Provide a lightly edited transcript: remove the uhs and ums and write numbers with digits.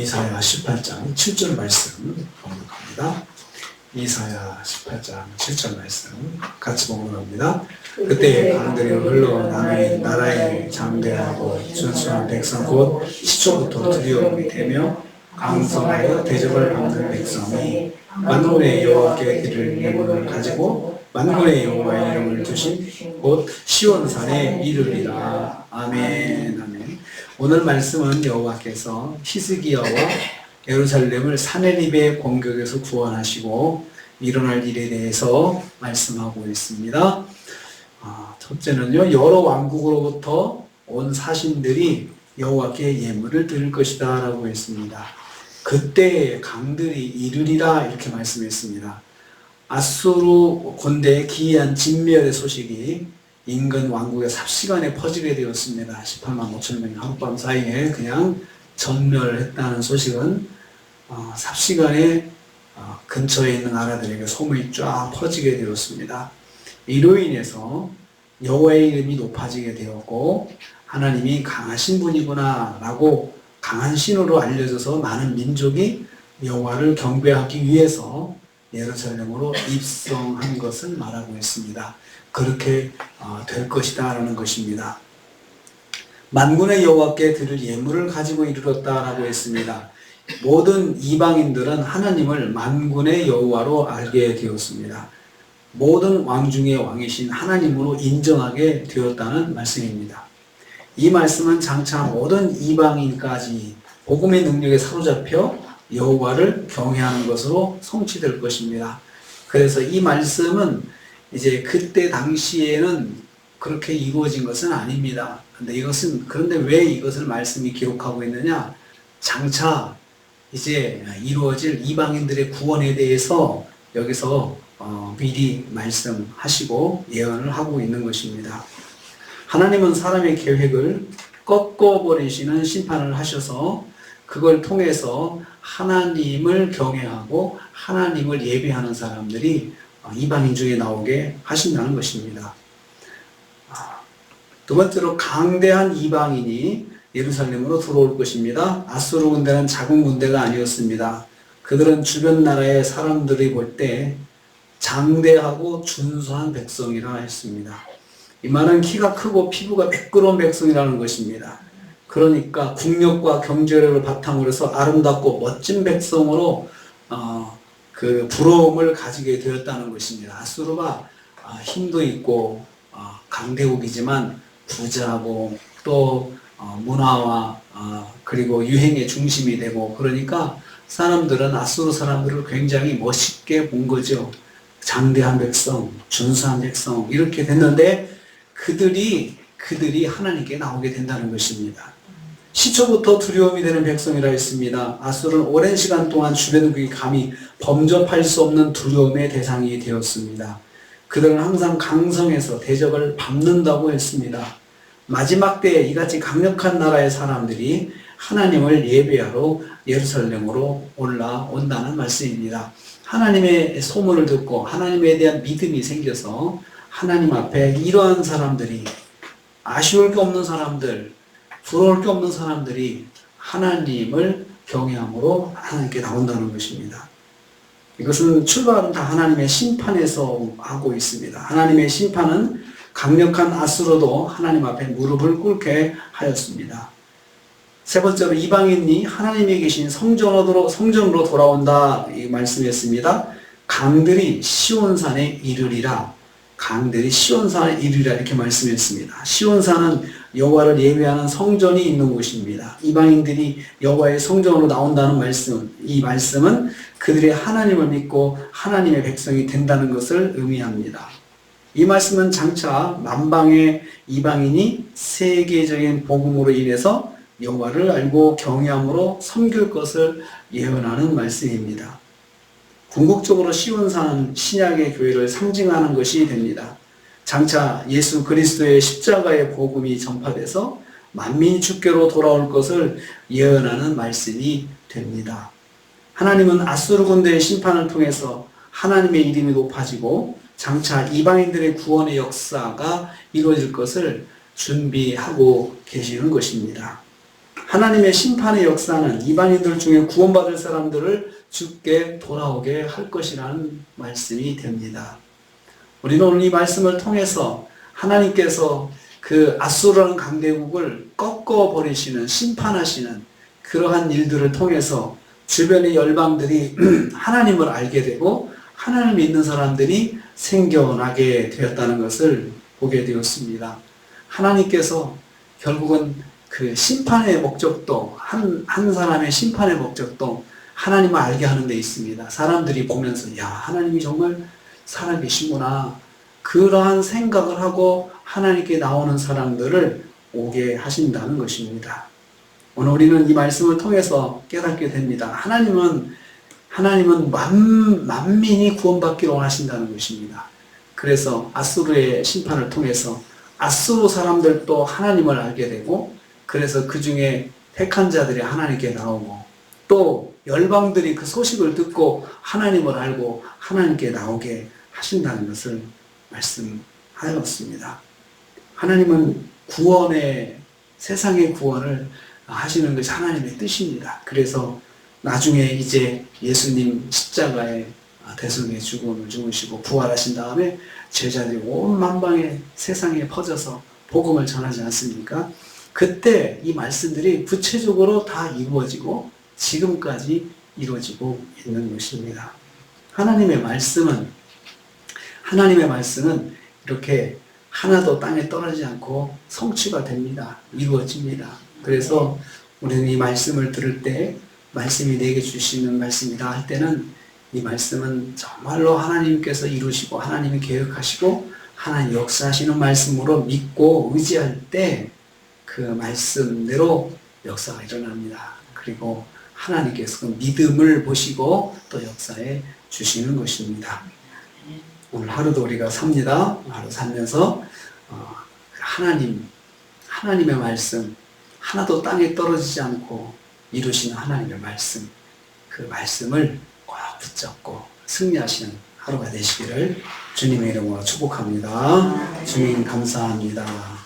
이사야 18장 7절 말씀 봉독합니다. 이사야 18장 7절 말씀 같이 봉독합니다. 그때 강들이 흘러 나라에 장대하고 준수한 백성 곧 시초부터 두려움이 되며 강성하여 대접을 받는 백성이 만군의 여호와께 드릴 예물을 가지고 만군의 여호와의 이름을 두신 곧 시온산에 이르리라. 아멘. 아멘. 오늘 말씀은 여호와께서 히스기야와 예루살렘을 사내립의 공격에서 구원하시고 일어날 일에 대해서 말씀하고 있습니다. 첫째는요, 여러 왕국으로부터 온 사신들이 여호와께 예물을 드릴 것이다 라고 했습니다. 그때 강들이 이르리라 이렇게 말씀했습니다. 아수르 군대의 기이한 진멸의 소식이 인근 왕국의 삽시간에 퍼지게 되었습니다. 18만 5천 명이 하룻밤 사이에 그냥 전멸했다는 소식은 삽시간에 근처에 있는 나라들에게 소문이 쫙 퍼지게 되었습니다. 이로 인해서 여호와의 이름이 높아지게 되었고 하나님이 강하신 분이구나 라고 강한 신으로 알려져서 많은 민족이 여호와를 경배하기 위해서 예루살렘으로 입성한 것을 말하고 있습니다. 그렇게 될 것이다 라는 것입니다. 만군의 여호와께 드릴 예물을 가지고 이르렀다라고 했습니다. 모든 이방인들은 하나님을 만군의 여호와로 알게 되었습니다. 모든 왕 중에 왕이신 하나님으로 인정하게 되었다는 말씀입니다. 이 말씀은 장차 모든 이방인까지 복음의 능력에 사로잡혀 여호와를 경외하는 것으로 성취될 것입니다. 그래서 이 말씀은 이제 그때 당시에는 그렇게 이루어진 것은 아닙니다. 그런데 왜 이것을 말씀이 기록하고 있느냐? 장차 이제 이루어질 이방인들의 구원에 대해서 여기서 미리 말씀하시고 예언을 하고 있는 것입니다. 하나님은 사람의 계획을 꺾어버리시는 심판을 하셔서 그걸 통해서 하나님을 경외하고 하나님을 예배하는 사람들이 이방인 중에 나오게 하신다는 것입니다. 두 번째로 강대한 이방인이 예루살렘으로 들어올 것입니다. 아수르 군대는 작은 군대가 아니었습니다. 그들은 주변 나라의 사람들이 볼 때 장대하고 준수한 백성이라 했습니다. 이 말은 키가 크고 피부가 매끄러운 백성이라는 것입니다. 그러니까 국력과 경제력을 바탕으로 해서 아름답고 멋진 백성으로 그 부러움을 가지게 되었다는 것입니다. 아수르가 힘도 있고 강대국이지만 부자고 또 문화와 그리고 유행의 중심이 되고 그러니까 사람들은 아수르 사람들을 굉장히 멋있게 본 거죠. 장대한 백성, 준수한 백성 이렇게 됐는데 그들이 하나님께 나오게 된다는 것입니다. 시초부터 두려움이 되는 백성이라 했습니다. 아수르는 오랜 시간 동안 주변국이 감히 범접할 수 없는 두려움의 대상이 되었습니다. 그들은 항상 강성해서 대적을 밟는다고 했습니다. 마지막 때에 이같이 강력한 나라의 사람들이 하나님을 예배하러 예루살렘으로 올라온다는 말씀입니다. 하나님의 소문을 듣고 하나님에 대한 믿음이 생겨서 하나님 앞에 이러한 사람들이 아쉬울 게 없는 사람들, 부러울 게 없는 사람들이 하나님을 경외함으로 하나님께 나온다는 것입니다. 이것은 출발은 다 하나님의 심판에서 하고 있습니다. 하나님의 심판은 강력한 아수르도 하나님 앞에 무릎을 꿇게 하였습니다. 세 번째로 이방인이 하나님이 계신 성전으로 돌아온다 이 말씀했습니다. 강들이 시온산에 이르리라. 강들이 시온산에 이르리라 이렇게 말씀했습니다. 시온산은 여호와를 예배하는 성전이 있는 곳입니다. 이방인들이 여호와의 성전으로 나온다는 말씀, 이 말씀은 그들의 하나님을 믿고 하나님의 백성이 된다는 것을 의미합니다. 이 말씀은 장차 만방의 이방인이 세계적인 복음으로 인해서 여호와를 알고 경외함으로 섬길 것을 예언하는 말씀입니다. 궁극적으로 시온산은 신약의 교회를 상징하는 것이 됩니다. 장차 예수 그리스도의 십자가의 복음이 전파돼서 만민이 주께로 돌아올 것을 예언하는 말씀이 됩니다. 하나님은 아수르 군대의 심판을 통해서 하나님의 이름이 높아지고 장차 이방인들의 구원의 역사가 이루어질 것을 준비하고 계시는 것입니다. 하나님의 심판의 역사는 이방인들 중에 구원받을 사람들을 주께 돌아오게 할 것이라는 말씀이 됩니다. 우리는 오늘 이 말씀을 통해서 하나님께서 그 아수르라는 강대국을 꺾어버리시는, 심판하시는 그러한 일들을 통해서 주변의 열방들이 하나님을 알게 되고 하나님 믿는 사람들이 생겨나게 되었다는 것을 보게 되었습니다. 하나님께서 결국은 그 심판의 목적도, 한 사람의 심판의 목적도 하나님을 알게 하는 데 있습니다. 사람들이 보면서 야, 하나님이 정말 살아계시구나, 그러한 생각을 하고 하나님께 나오는 사람들을 오게 하신다는 것입니다. 오늘 우리는 이 말씀을 통해서 깨닫게 됩니다. 하나님은 만민이 구원받기를 원하신다는 것입니다. 그래서 아수르의 심판을 통해서 아수르 사람들도 하나님을 알게 되고, 그래서 그 중에 택한 자들이 하나님께 나오고, 또 열방들이 그 소식을 듣고 하나님을 알고 하나님께 나오게 하신다는 것을 말씀하였습니다. 하나님은 세상의 구원을 하시는 것이 하나님의 뜻입니다. 그래서 나중에 이제 예수님 십자가에 대속의 죽음을 죽으시고 부활하신 다음에 제자들이 온 만방의 세상에 퍼져서 복음을 전하지 않습니까? 그때 이 말씀들이 구체적으로 다 이루어지고 지금까지 이루어지고 있는 것입니다. 하나님의 말씀은 이렇게 하나도 땅에 떨어지지 않고 성취가 됩니다. 이루어집니다. 그래서 우리는 이 말씀을 들을 때, 말씀이 내게 주시는 말씀이다 할 때는 이 말씀은 정말로 하나님께서 이루시고 하나님이 계획하시고 하나님 역사하시는 말씀으로 믿고 의지할 때 그 말씀대로 역사가 일어납니다. 그리고 하나님께서 그 믿음을 보시고 또 역사해 주시는 것입니다. 오늘 하루도 우리가 삽니다. 하루 살면서 하나님의 말씀, 하나도 땅에 떨어지지 않고 이루시는 하나님의 말씀, 그 말씀을 꼭 붙잡고 승리하시는 하루가 되시기를 주님의 이름으로 축복합니다. 주님 감사합니다.